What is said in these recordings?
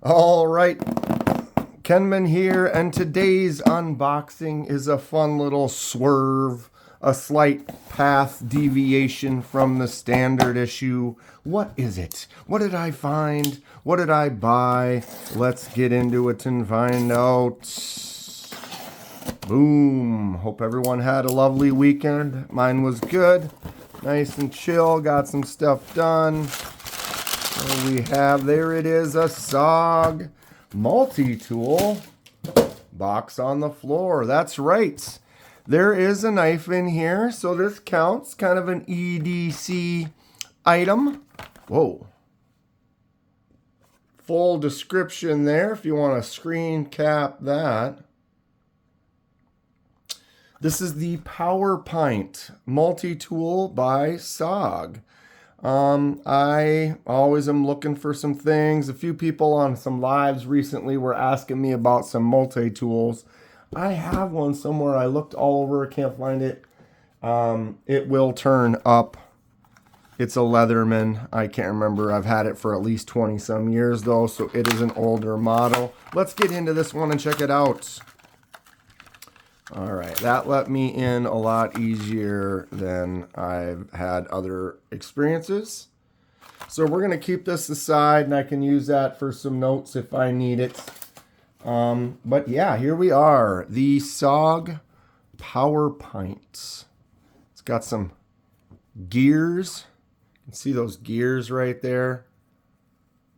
All right, Kenman here, and today's unboxing is a fun little swerve, a slight path deviation from the standard issue. What is it? What did I find? What did I buy? Let's get into it and find out. Boom. Hope everyone had a lovely weekend. Mine was good. Nice and chill. Got some stuff done. So we have, there it is, a SOG multi-tool box on the floor. That's right. There is a knife in here, so this counts. Kind of an EDC item. Whoa. Full description there if you want to screen cap that. This is the Powerpint multi-tool by SOG. I always am looking for some things. A few people on some lives recently were asking me about some multi-tools. I have one somewhere. I looked all over. Can't find it. It will turn up. It's a Leatherman. I can't remember. I've had it for at least 20 some years though, so it is an older model. Let's get into this one and check it out. All right, that let me in a lot easier than I've had other experiences. So we're gonna keep this aside and I can use that for some notes if I need it. But yeah, here we are, the SOG Powerpint. It's got some gears. You can see those gears right there.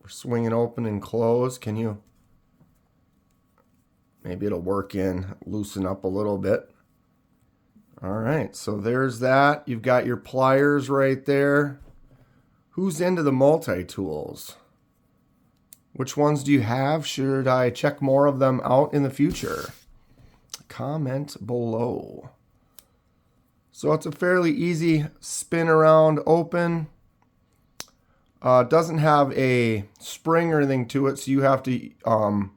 We're swinging open and close. Can you? Maybe it'll work in, loosen up a little bit. All right, so there's that. You've got your pliers right there. Who's into the multi-tools? Which ones do you have? Should I check more of them out in the future? Comment below. So it's a fairly easy spin around open. Doesn't have a spring or anything to it, so you have to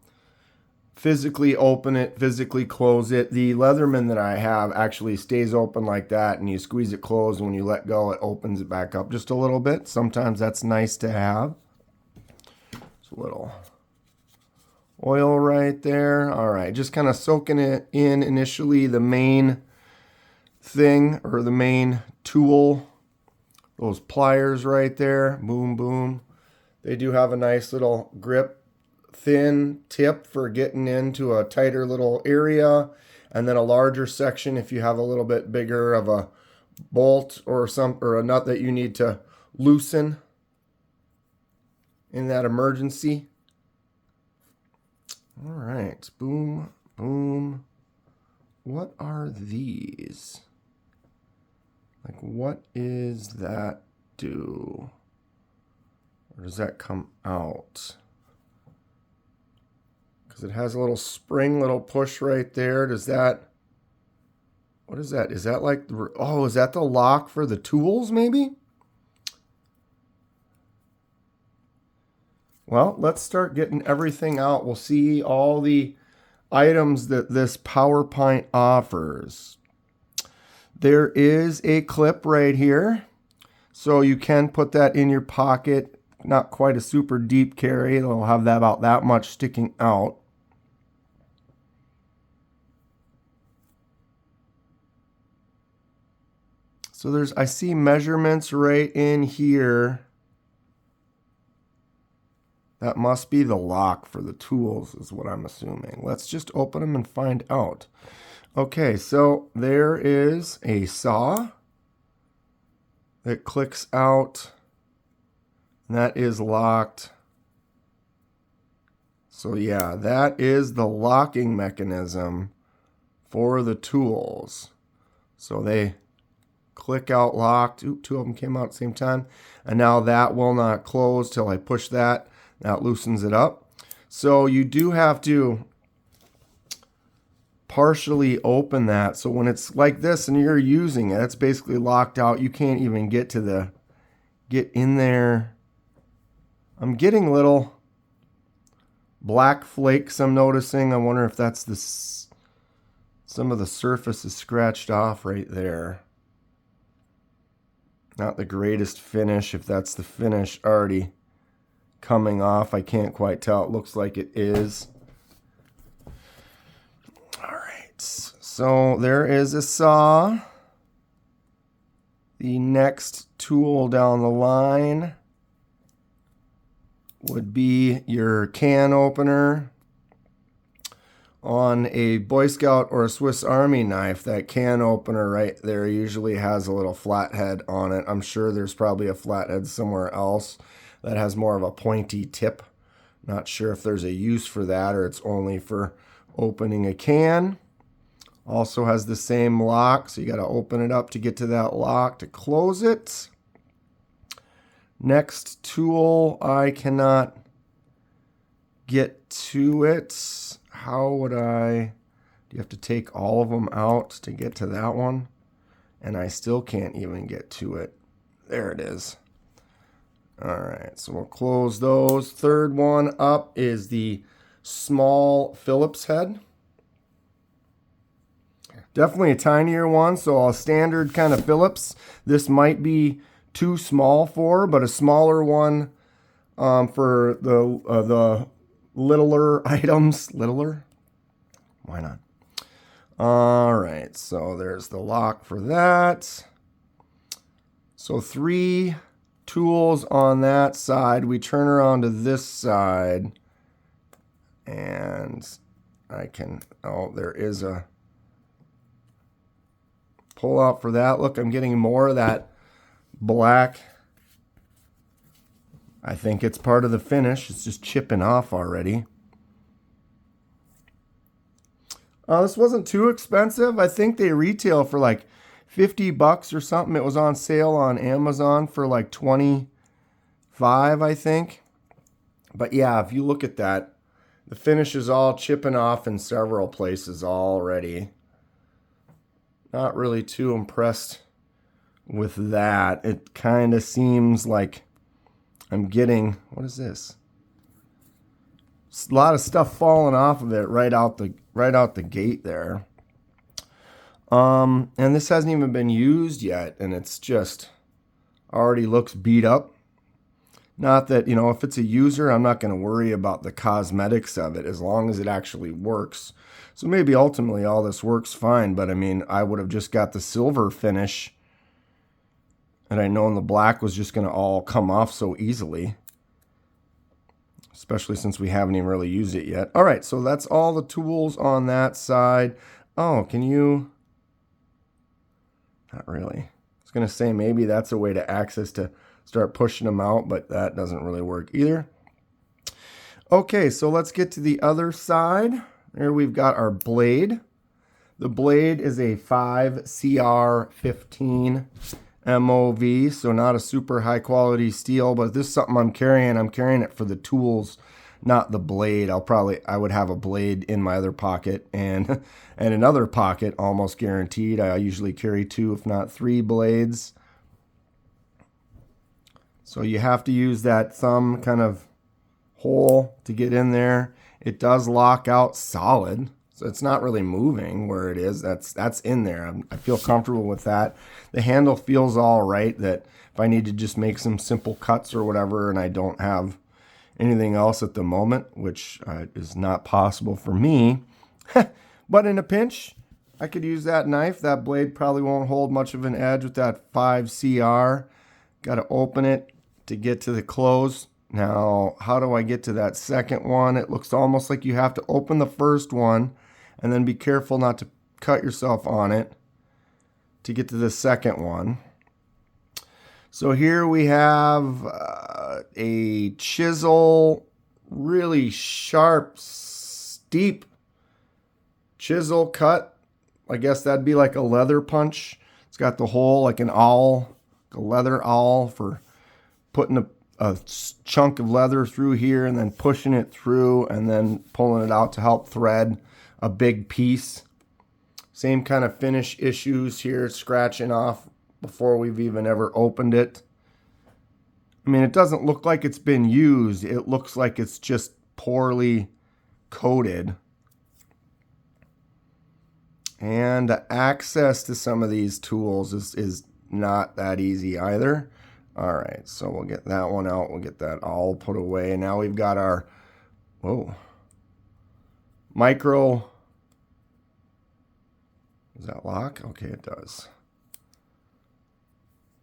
physically open it, physically close it. The Leatherman that I have actually stays open like that, and you squeeze it closed. When you let go, it opens it back up just a little bit. Sometimes that's nice to have. It's a little oil right there. All right, just kind of soaking it in initially, the main thing or the main tool. Those pliers right there, boom, boom. They do have a nice little grip. Thin tip for getting into a tighter little area, and then a larger section if you have a little bit bigger of a bolt or a nut that you need to loosen in that emergency. All right, boom, boom. What are these? Like, what is that do? Or does that come out? Because it has a little spring, little push right there. Does that, what is that? Is that like, oh, is that the lock for the tools maybe? Well, let's start getting everything out. We'll see all the items that this Powerpint offers. There is a clip right here. So you can put that in your pocket. Not quite a super deep carry. It'll have that about that much sticking out. So I see measurements right in here. That must be the lock for the tools is what I'm assuming. Let's just open them and find out. Okay, so there is a saw that clicks out. And that is locked. So yeah, that is the locking mechanism for the tools. So they click out locked. Oop, two of them came out at the same time. And now that will not close till I push that. That loosens it up. So you do have to partially open that. So when it's like this and you're using it, it's basically locked out. You can't even get in there. I'm getting little black flakes I'm noticing. I wonder if that's some of the surface is scratched off right there. Not the greatest finish if that's the finish already coming off. I can't quite tell. It looks like it is. All right, so there is a saw. The next tool down the line would be your can opener. On a Boy Scout or a Swiss Army knife, that can opener right there usually has a little flathead on it. I'm sure there's probably a flathead somewhere else that has more of a pointy tip. Not sure if there's a use for that or it's only for opening a can. Also has the same lock, so you got to open it up to get to that lock to close it. Next tool, I cannot get to it. How would I? Do you have to take all of them out to get to that one? And I still can't even get to it. There it is. All right, so we'll close those. Third one up is the small Phillips head. Definitely a tinier one, so a standard kind of Phillips. This might be too small for, but a smaller one for the littler items. Littler? Why not? All right, so there's the lock for that. So 3 tools on that side. We turn around to this side, and I can, oh, there is a pull out for that. Look, I'm getting more of that black. I think it's part of the finish. It's just chipping off already. This wasn't too expensive. I think they retail for like $50 or something. It was on sale on Amazon for like $25, I think. But yeah, if you look at that, the finish is all chipping off in several places already. Not really too impressed with that. It kind of seems like I'm getting, what is this? A lot of stuff falling off of it right out the gate there. And this hasn't even been used yet, and it's just already looks beat up. Not that, if it's a user, I'm not going to worry about the cosmetics of it as long as it actually works. So maybe ultimately all this works fine, but I mean, I would have just got the silver finish, and I know the black was just going to all come off so easily, especially since we haven't even really used it yet. All right, so that's all the tools on that side. Oh, can you? Not really. I was going to say maybe that's a way to access to start pushing them out, but that doesn't really work either. Okay, so let's get to the other side. There we've got our blade. The blade is a 5CR15 MOV, so not a super high quality steel, but this is something I'm carrying. I'm carrying it for the tools, not the blade. I would have a blade in my other pocket and another pocket, almost guaranteed. I usually carry 2, if not 3 blades. So you have to use that thumb kind of hole to get in there. It does lock out solid, so it's not really moving where it is. That's in there. I feel comfortable with that. The handle feels all right, that if I need to just make some simple cuts or whatever and I don't have anything else at the moment, which is not possible for me, but in a pinch, I could use that knife. That blade probably won't hold much of an edge with that 5CR. Got to open it to get to the close. Now, how do I get to that second one? It looks almost like you have to open the first one and then be careful not to cut yourself on it to get to the second one. So here we have a chisel, really sharp, steep chisel cut. I guess that'd be like a leather punch. It's got the hole like an awl, a leather awl for putting a chunk of leather through here and then pushing it through and then pulling it out to help thread a big piece. Same kind of finish issues here, scratching off before we've even ever opened it. I mean, it doesn't look like it's been used. It looks like it's just poorly coated. And access to some of these tools is not that easy either. All right, so we'll get that one out. We'll get that all put away. Now we've got our, whoa, micro, does that lock? Okay, it does.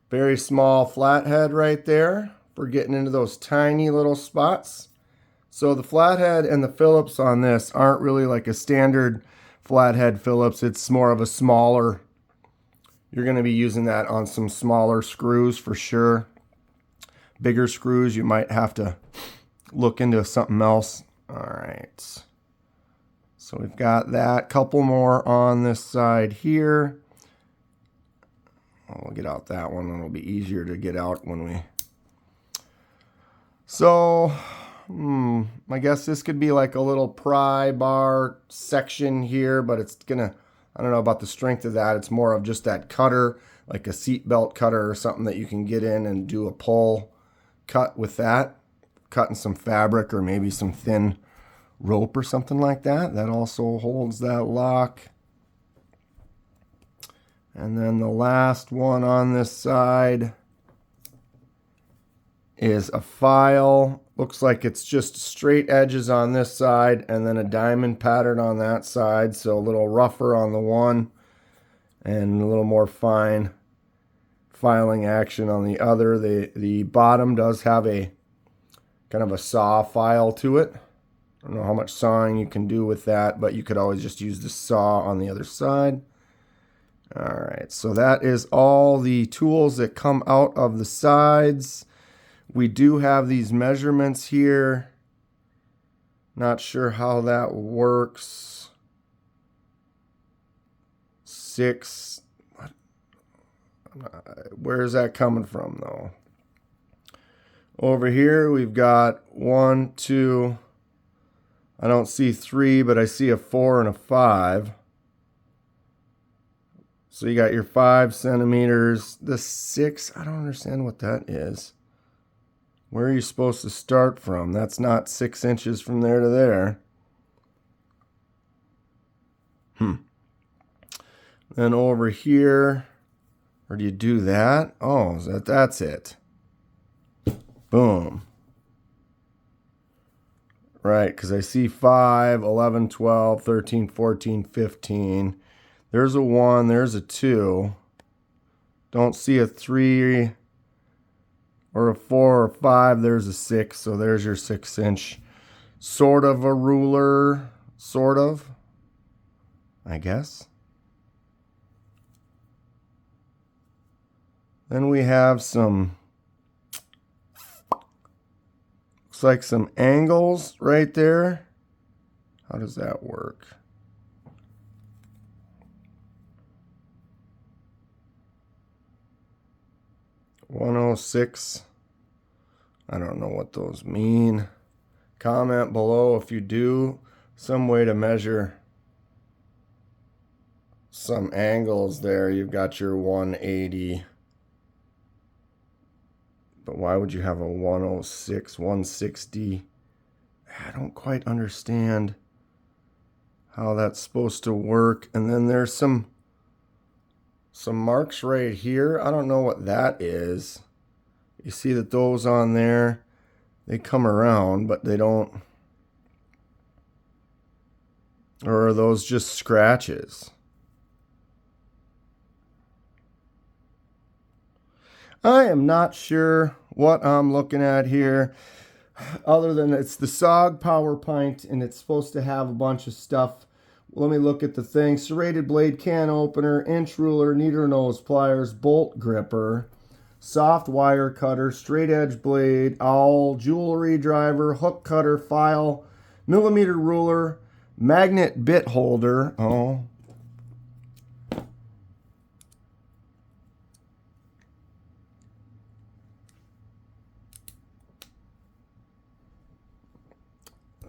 Very small flathead right there for getting into those tiny little spots. So the flathead and the Phillips on this aren't really like a standard flathead Phillips. It's more of a smaller. You're going to be using that on some smaller screws for sure. Bigger screws, you might have to look into something else. All right. So we've got that. Couple more on this side here. We'll get out that one. It'll be easier to get out when we... So, I guess this could be like a little pry bar section here, but it's gonna, I don't know about the strength of that. It's more of just that cutter, like a seat belt cutter or something that you can get in and do a pull cut with that. Cutting some fabric or maybe some thin rope or something like that. That also holds that lock. And then the last one on this side is a file. Looks like it's just straight edges on this side and then a diamond pattern on that side. So a little rougher on the one and a little more fine filing action on the other. The bottom does have a kind of a saw file to it. I don't know how much sawing you can do with that, but you could always just use the saw on the other side. All right, so that is all the tools that come out of the sides. We do have these measurements here. Not sure how that works. 6. Where is that coming from, though? Over here, we've got 1, 2. I don't see 3, but I see a 4 and a 5. So you got your 5 centimeters. The 6, I don't understand what that is. Where are you supposed to start from? That's not 6 inches from there to there. Then over here, or do you do that? Oh, that's it. Boom. Right, because I see 5, 11, 12, 13, 14, 15. There's a 1, there's a 2. Don't see a 3 or a 4 or 5. There's a 6, so there's your 6-inch. Sort of a ruler, sort of, I guess. Then we have some, looks like some angles right there. How does that work? $106. I don't know what those mean. Comment below if you do. Some way to measure some angles there. You've got your 180. But why would you have a 106, 160? I don't quite understand how that's supposed to work. And then there's some marks right here. I don't know what that is. You see that those on there, they come around, but they don't. Or are those just scratches? I am not sure what I'm looking at here, other than it's the SOG Powerpint, and it's supposed to have a bunch of stuff. Let me look at the thing. Serrated blade can opener, inch ruler, needle nose pliers, bolt gripper, soft wire cutter, straight edge blade, owl, jewelry driver, hook cutter, file, millimeter ruler, magnet bit holder. Oh.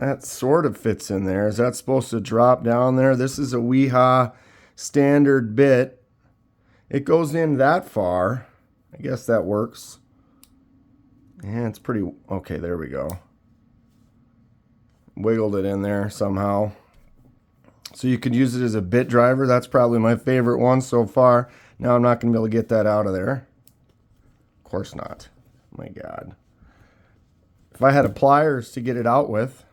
That sort of fits in there. Is that supposed to drop down there? This is a Weeha standard bit. It goes in that far. I guess that works. Yeah, it's pretty... Okay, there we go. Wiggled it in there somehow. So you could use it as a bit driver. That's probably my favorite one so far. Now I'm not going to be able to get that out of there. Of course not. my God. If I had pliers to get it out with.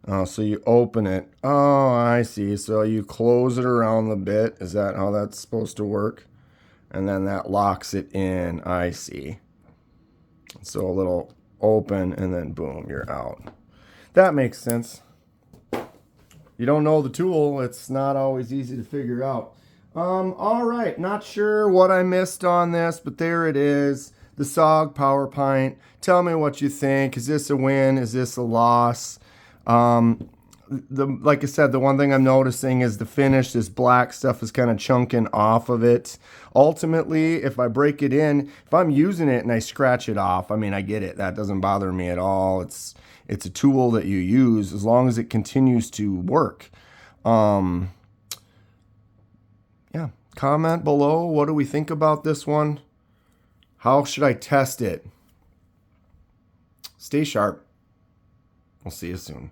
Oh, so you open it. Oh, I see. So you close it around the bit. Is that how that's supposed to work? And then that locks it in. I see. So a little open and then boom, you're out. That makes sense. You don't know the tool, it's not always easy to figure out. All right, not sure what I missed on this, but there it is. The SOG Powerpint. Tell me what you think. Is this a win? Is this a loss? Like I said, the one thing I'm noticing is the finish. This black stuff is kind of chunking off of it. Ultimately, if I break it in, if I'm using it and I scratch it off, I mean, I get it. That doesn't bother me at all. It's a tool that you use as long as it continues to work. Yeah, comment below. What do we think about this one? How should I test it? Stay sharp. We'll see you soon.